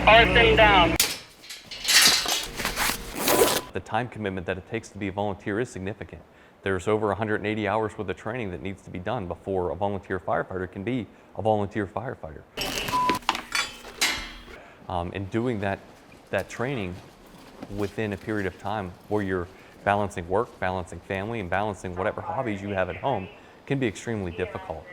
Arson down. The time commitment that it takes to be a volunteer is significant. There's over 180 hours worth of training that needs to be done before a volunteer firefighter can be a volunteer firefighter. And doing that training within a period of time where you're balancing work, balancing family, and balancing whatever hobbies you have at home can be extremely difficult.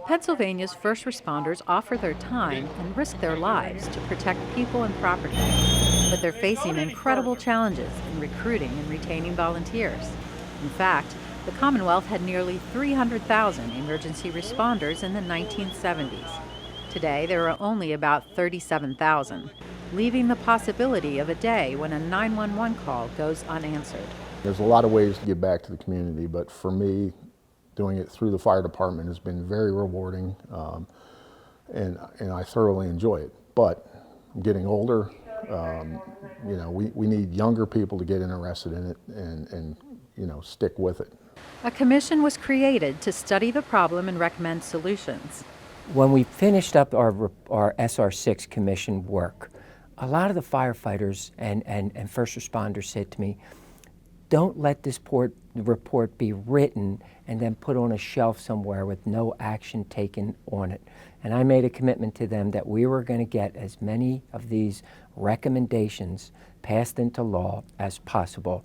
Pennsylvania's first responders offer their time and risk their lives to protect people and property, but they're facing incredible challenges in recruiting and retaining volunteers. In fact, the Commonwealth had nearly 300,000 emergency responders in the 1970s. Today, there are only about 37,000, leaving the possibility of a day when a 911 call goes unanswered. There's a lot of ways to give back to the community, but for me, doing it through the fire department has been very rewarding, and I thoroughly enjoy it. But I'm getting older. You know, we need younger people to get interested in it and you know, stick with it. A commission was created to study the problem and recommend solutions. When we finished up our SR6 commission work, a lot of the firefighters and first responders said to me, don't let this report be written and then put on a shelf somewhere with no action taken on it. And I made a commitment to them that we were going to get as many of these recommendations passed into law as possible.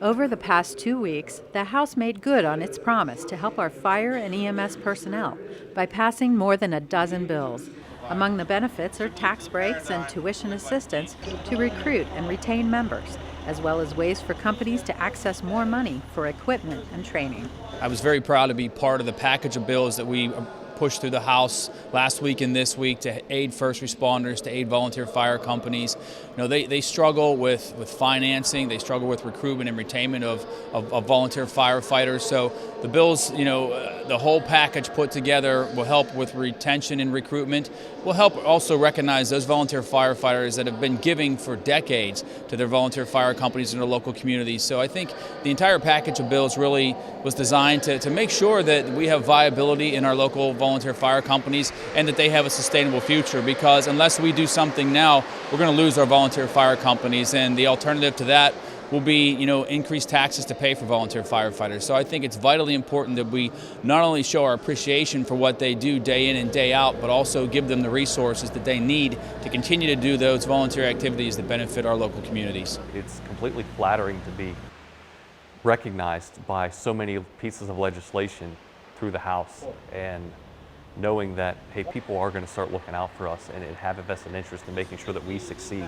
Over the past 2 weeks, the House made good on its promise to help our fire and EMS personnel by passing more than a dozen bills. Among the benefits are tax breaks and tuition assistance to recruit and retain members, as well as ways for companies to access more money for equipment and training. I was very proud to be part of the package of bills that we pushed through the House last week and this week to aid first responders, to aid volunteer fire companies. You know, they struggle with financing, they struggle with recruitment and retainment of volunteer firefighters. So the bills, you know, the whole package put together will help with retention and recruitment. Will help also recognize those volunteer firefighters that have been giving for decades to their volunteer fire companies in their local communities. So I think the entire package of bills really was designed to make sure that we have viability in our local volunteer fire companies and that they have a sustainable future, because unless we do something now, we're going to lose our volunteer fire companies, and the alternative to that will be, you know, increased taxes to pay for volunteer firefighters. So I think it's vitally important that we not only show our appreciation for what they do day in and day out, but also give them the resources that they need to continue to do those volunteer activities that benefit our local communities. It's completely flattering to be recognized by so many pieces of legislation through the House, and knowing that, hey, people are going to start looking out for us and have a vested interest in making sure that we succeed.